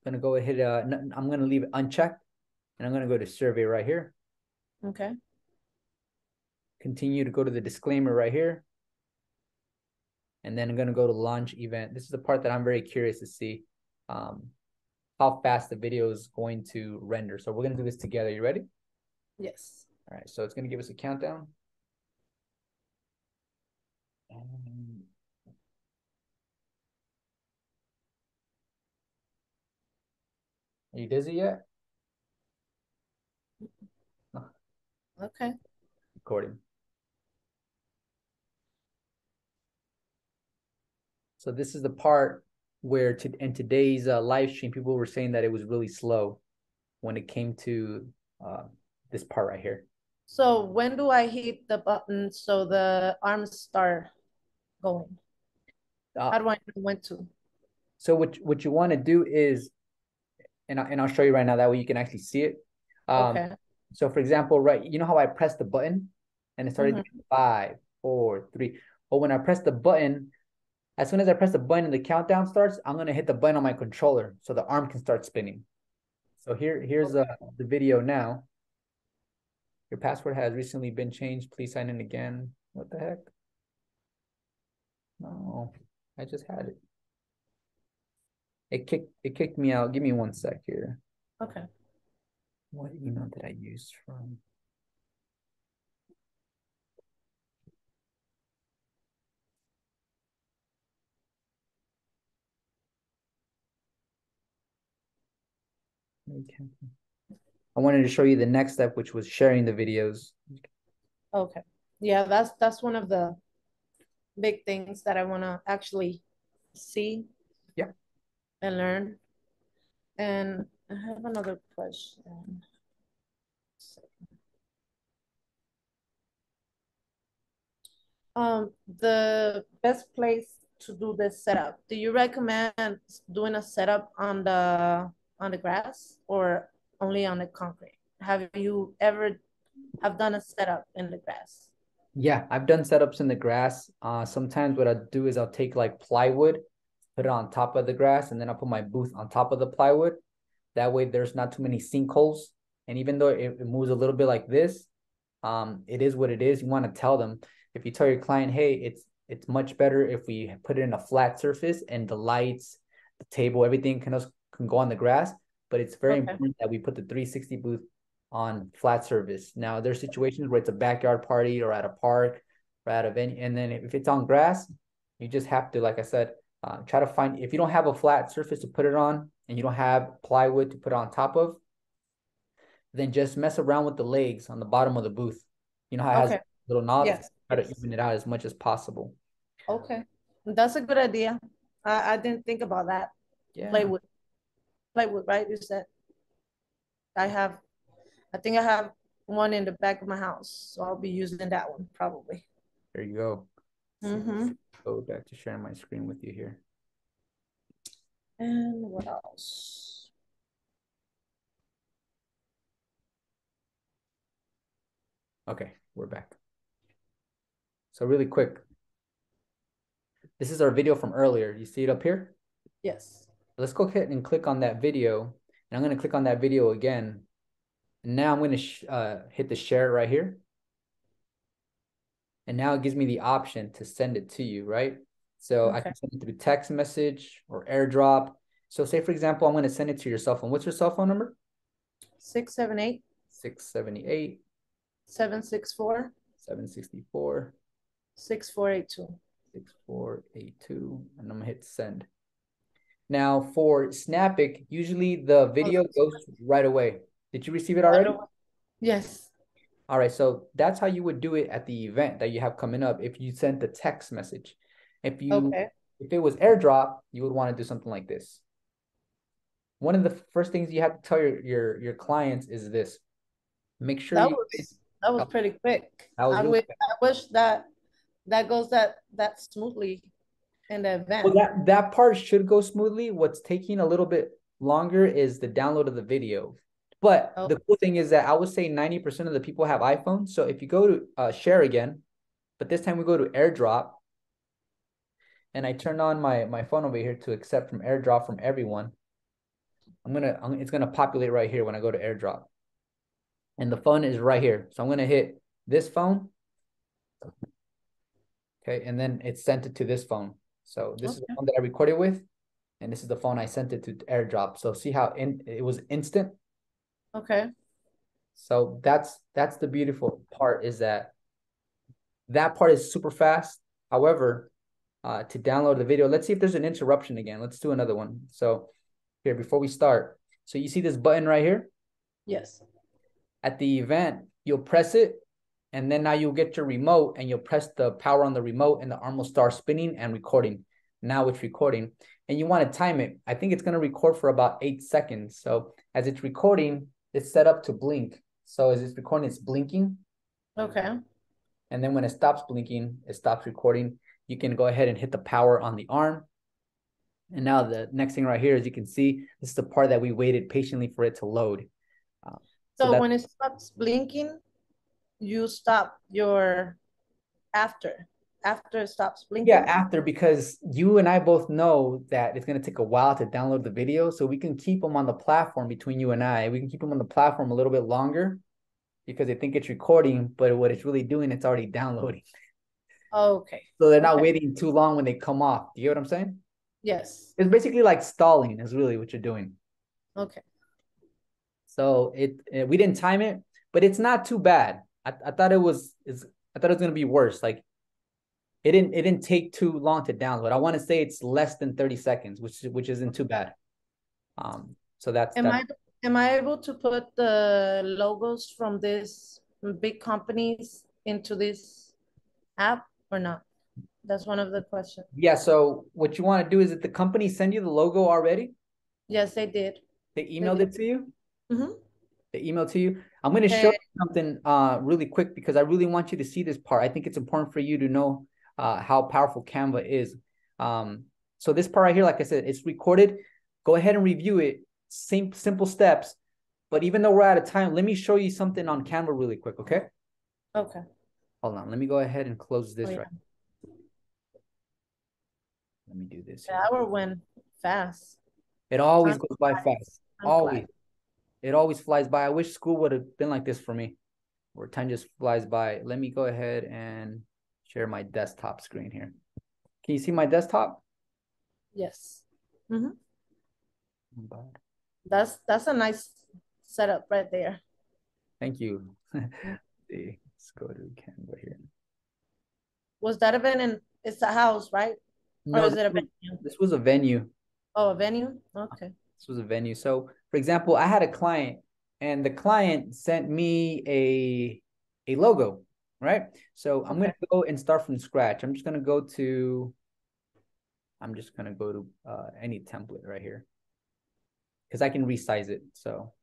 I'm going to go ahead. I'm going to leave it unchecked. And I'm going to go to survey right here. Okay. Continue to go to the disclaimer right here. And then I'm going to go to launch event. This is the part that I'm very curious to see how fast the video is going to render. So we're going to do this together. You ready? Yes. All right. So it's going to give us a countdown. Are you dizzy yet? No. Okay. Recording. So this is the part where in today's live stream, people were saying that it was really slow when it came to this part right here. So when do I hit the button so the arms start going? How do I know when to? So what you want to do is, and I'll show you right now, that way you can actually see it. Okay. So for example, right, you know how I pressed the button and it started doing 5, 4, 3. But when I press the button, as soon as I press the button and the countdown starts, I'm gonna hit the button on my controller so the arm can start spinning. So here's the video now. Your password has recently been changed. Please sign in again. What the heck? No, I just had it. It kicked me out. Give me 1 sec here. Okay. What email did I use from? I wanted to show you the next step, which was sharing the videos. Okay. Yeah, that's one of the big things that I want to actually see. Yeah. And learn. And I have another question. The best place to do this setup. Do you recommend doing a setup on the grass or only on the concrete? Have you ever have done a setup in the grass? Yeah, I've done setups in the grass. Sometimes what I do is I'll take like plywood, put it on top of the grass, and then I'll put my booth on top of the plywood. That way there's not too many sinkholes. And even though it moves a little bit like this, it is what it is. You want to tell them, if you tell your client, hey, it's much better if we put it in a flat surface and the lights, the table, everything can go on the grass. But it's very important that we put the 360 booth on flat surface. Now there's situations where it's a backyard party or at a park or at a venue. And then if it's on grass, you just have to, like I said, try to find, if you don't have a flat surface to put it on and you don't have plywood to put it on top of, then just mess around with the legs on the bottom of the booth. You know how it has Okay. little knobs? Yes. Try to Yes. even it out as much as possible. Okay. That's a good idea. I didn't think about that. Yeah, Plywood. Plywood, right? You said I have, I think I have one in the back of my house. So I'll be using that one probably. there you go. Let's see, Mm-hmm. go back to sharing my screen with you here. And what else? Okay, we're back. So really quick, this is our video from earlier. You see it up here? Yes. Let's go ahead and click on that video. And I'm going to click on that video again. And now I'm going to hit the share right here. And now it gives me the option to send it to you, right? So I Okay. can send it through text message or airdrop. So say, for example, I'm going to send it to your cell phone. What's your cell phone number? 678 678 764 764 6482. 6482. And I'm going to hit send. Now for Snapic, usually the video goes right away. Did you receive it already? Yes. All right, so that's how you would do it at the event that you have coming up if you sent the text message. Okay. If it was airdrop, you would want to do something like this. One of the first things you have to tell your clients is this. Make sure That you was that was that, pretty quick. that was really I wish that that goes that smoothly in the well, event. that part should go smoothly. What's taking a little bit longer is the download of the video. But Oh, the cool thing is that I would say 90% of the people have iPhones. So if you go to share again, but this time we go to airdrop, and I turn on my phone over here to accept from airdrop from everyone. It's gonna populate right here when I go to airdrop, and the phone is right here. So I'm gonna hit this phone, okay, and then it sent it to this phone. So this is the okay. phone that I recorded with, and this is the phone I sent it to airdrop. So see how it was instant. Okay. So that's the beautiful part is that part is super fast. However, to download the video, let's see if there's an interruption again. Let's do another one. So here, before we start, so you see this button right here? Yes. At the event, you'll press it, and then now you'll get your remote, and you'll press the power on the remote, and the arm will start spinning and recording. Now it's recording, and you want to time it. I think it's going to record for about 8 seconds. So as it's recording, it's set up to blink. So as it's recording, it's blinking. Okay. And then when it stops blinking, it stops recording. You can go ahead and hit the power on the arm. And now the next thing right here, as you can see, this is the part that we waited patiently for it to load. So So that's when it stops blinking, you stop your after. After it stops yeah, blinking. after, because you and I both know that it's going to take a while to download the video. So we can keep them on the platform between you and I. We can keep them on the platform a little bit longer because they think it's recording, but what it's really doing, it's already downloading. Okay. So they're not Okay. waiting too long when they come off. Do you get what I'm saying? Yes. It's basically like stalling is really what you're doing. Okay. So we didn't time it, but it's not too bad. I thought it was I thought it was gonna be worse. Like it didn't take too long to download. I want to say it's less than 30 seconds, which isn't too bad. So that's Am that. I able to put the logos from these big companies into this app or not? That's one of the questions. Yeah. So what you want to do is that the company send you the logo already. Yes, they did. They They emailed did. it to you. Mm-hmm. The email to you. I'm going to show you something really quick because I really want you to see this part. I think it's important for you to know how powerful Canva is. So this part right here, like I said, it's recorded. Go ahead and review it. Same simple steps. But even though we're out of time, let me show you something on Canva really quick, okay? Okay. Hold on. Let me go ahead and close Oh, this yeah. right. Let me do this The here. hour went fast. It always Time goes by flies. fast. Time flies. Always. It always flies by. I wish school would have been like this for me, where time just flies by. Let me go ahead and share my desktop screen here. Can you see my desktop? Yes. Mm-hmm. That's a nice setup right there. Thank you. Let's go to Canva here. Was that event in, it's a house, right? Or No, is it a venue? this was a venue. Oh, a venue? Okay. This was a venue. So, for example, I had a client, and the client sent me a logo, right? So I'm Okay. gonna go and start from scratch. I'm just gonna go to any template right here because I can resize it. So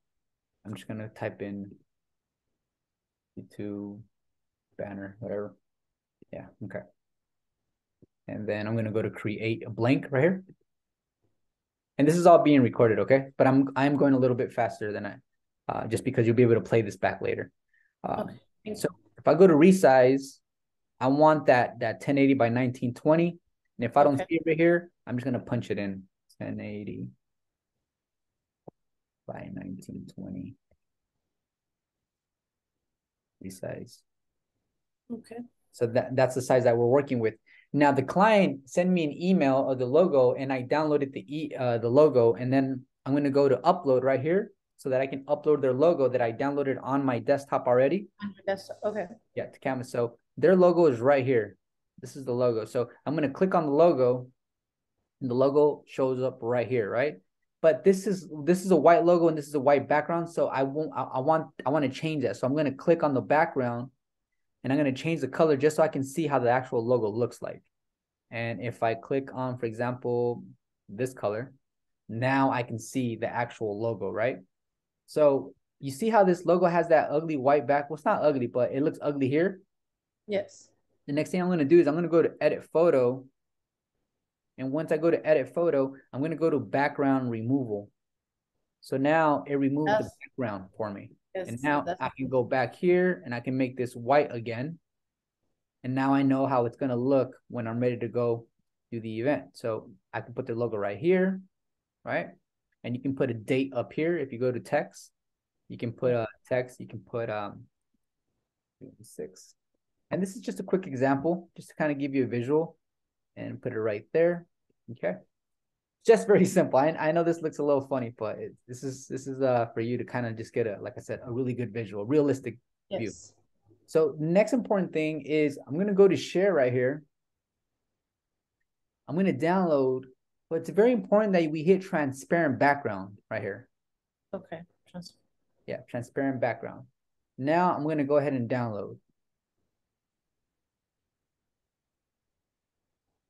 I'm just gonna type in YouTube banner, whatever. Yeah, okay. And then I'm gonna go to create a blank right here. And this is all being recorded, okay? But I'm going a little bit faster than just because you'll be able to play this back later. Okay. So if I go to resize, I want that 1080 by 1920. And if I don't Okay. see it right here, I'm just gonna punch it in 1080 by 1920. Resize. Okay. So that's the size that we're working with. Now the client sent me an email of the logo, and I downloaded the logo, and then I'm going to go to upload right here so that I can upload their logo that I downloaded on my desktop already. That's okay. Yeah, to Canvas. So their logo is right here. This is the logo. So I'm going to click on the logo, and the logo shows up right here, right? But this is a white logo and this is a white background. So I want to change that. So I'm going to click on the background, and I'm going to change the color just so I can see how the actual logo looks like. And if I click on, for example, this color, now I can see the actual logo, right? So you see how this logo has that ugly white back? Well, it's not ugly, but it looks ugly here. Yes. The next thing I'm going to do is I'm going to go to edit photo. And once I go to edit photo, I'm going to go to background removal. So now it removed the That's background for me. And yes. now That's I can go back here and I can make this white again. And now I know how it's going to look when I'm ready to go do the event. So I can put the logo right here, right? And you can put a date up here. If you go to text, you can put a text, you can put 6. And this is just a quick example, just to kind of give you a visual, and put it right there. Okay. Just very simple. I know this looks a little funny, but this is for you to kind of just get like I said, a really good visual, realistic view. yes. So next important thing is I'm going to go to share right here. I'm going to download, but it's very important that we hit transparent background right here. Okay. Yeah, transparent background. Now I'm going to go ahead and download.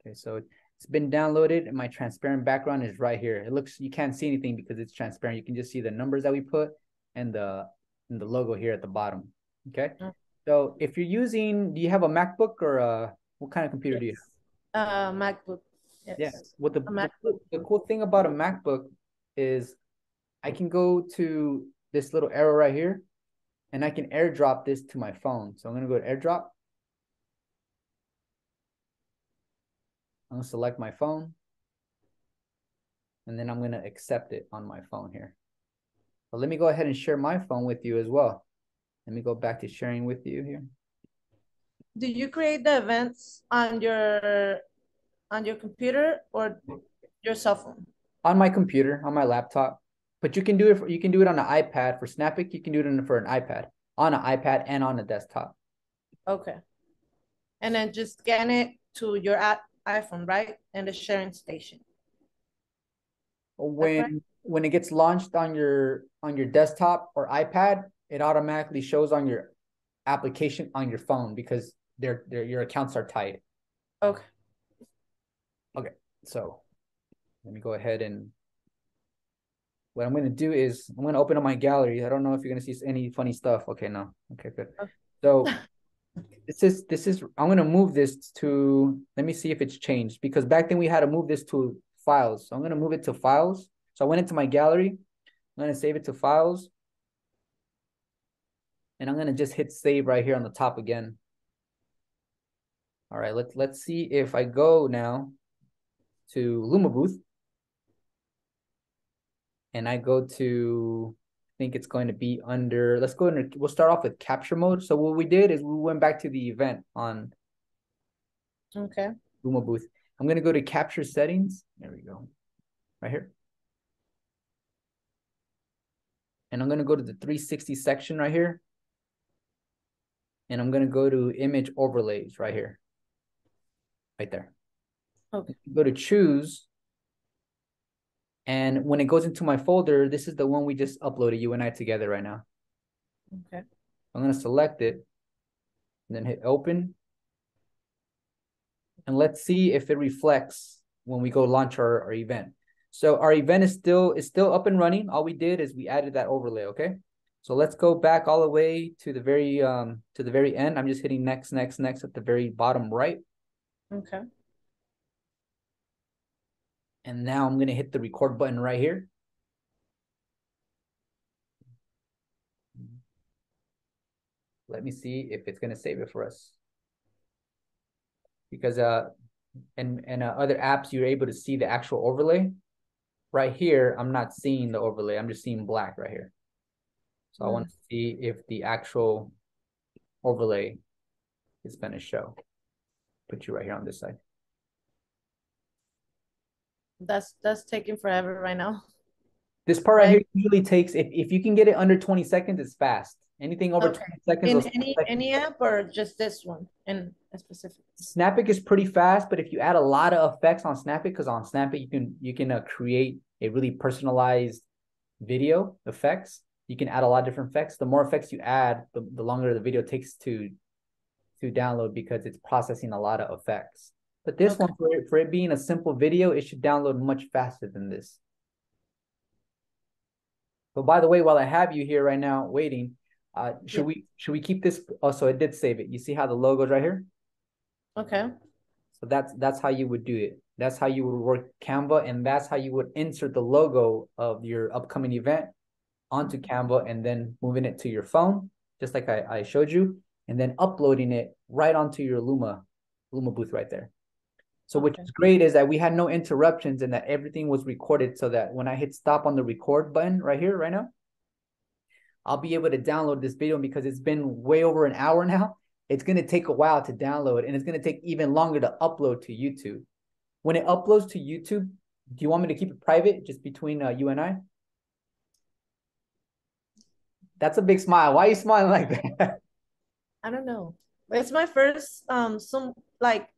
Okay, so it's been downloaded and my transparent background is right here. It looks, you can't see anything because it's transparent. You can just see the numbers that we put and the logo here at the bottom. Okay. So if you're using, do you have a MacBook or what kind of computer do you Yes. MacBook. have? Yeah. Yes. What A MacBook. the cool thing about a MacBook is I can go to this little arrow right here and I can airdrop this to my phone. So I'm going to go to airdrop. I'm going to select my phone. And then I'm going to accept it on my phone here. But let me go ahead and share my phone with you as well. Let me go back to sharing with you here. Do you create the events on your computer or your cell phone? On my computer, on my laptop. But you can do it. You can do it on an iPad for Snapic. You can do it for an iPad, on an iPad and on a desktop. Okay. And then just scan it to your iPhone, right? And the sharing station. Is that correct? When it gets launched on your desktop or iPad, it automatically shows on your application on your phone because your accounts are tied. Okay. Okay, so let me go ahead and what I'm going to do is I'm going to open up my gallery. I don't know if you're going to see any funny stuff. Okay, no. Okay, good. Okay. So this is I'm going to move this to, let me see if it's changed because back then we had to move this to files. So I'm going to move it to files. So I went into my gallery. I'm going to save it to files. And I'm going to just hit save right here on the top again. All right, let's see if I go now to Luma booth. And I go to, I think it's going to be under, let's go under, we'll start off with capture mode. So what we did is we went back to the event on Okay. Luma booth. I'm going to go to capture settings. There we go. Right here. And I'm going to go to the 360 section right here. and I'm going to go to image overlays right here, right there. Okay. Go to choose. And when it goes into my folder, this is the one we just uploaded, you and I together right now. Okay. I'm going to select it and then hit open. And let's see if it reflects when we go launch our event. So our event is still up and running. All we did is we added that overlay, okay? So let's go back all the way to the very end. I'm just hitting next, next, next at the very bottom right. Okay. And now I'm gonna hit the record button right here. Let me see if it's gonna save it for us. Because in other apps you're able to see the actual overlay. Right here, I'm not seeing the overlay. I'm just seeing black right here. So I want to see if the actual overlay is going to show. Put you right here on this side. That's taking forever right now. This part right Right. here usually takes, if you can get it under 20 seconds, it's fast. Anything over Okay. 20 seconds In or any app or just this one in specific? Snappic is pretty fast, but if you add a lot of effects on Snappic, because on Snappic you can create a really personalized video effects. You can add a lot of different effects. The more effects you add, the longer the video takes to download because it's processing a lot of effects. But this Okay. one, for it being a simple video, it should download much faster than this. But by the way, while I have you here right now waiting, should we keep this? Oh, so it did save it. You see how the logo's right here? Okay. So that's how you would do it. That's how you would work Canva, and that's how you would insert the logo of your upcoming event onto Canva and then moving it to your phone, just like I showed you, and then uploading it right onto your Luma booth right there. So which Okay. is great is that we had no interruptions and that everything was recorded so that when I hit stop on the record button right here, right now, I'll be able to download this video because it's been way over an hour now. It's going to take a while to download and it's going to take even longer to upload to YouTube. When it uploads to YouTube, do you want me to keep it private just between you and I? That's a big smile. Why are you smiling like that? I don't know. It's my first Zoom, like,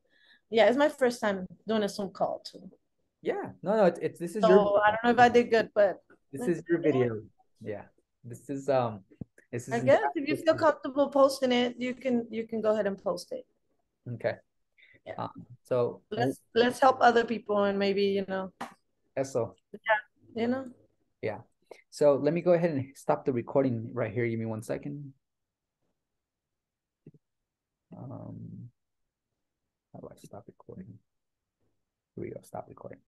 yeah, it's my first time doing a Zoom call too. Yeah, no, it's this is your So I don't know if I did good, but this is your yeah, video. Yeah, this is this I is guess if you feel comfortable posting it, you can go ahead and post it. okay. Yeah. So Let's help other people and maybe, eso, you know. yeah. So let me go ahead and stop the recording right here. Give me 1 second. How do I stop recording? Here we go. Stop recording.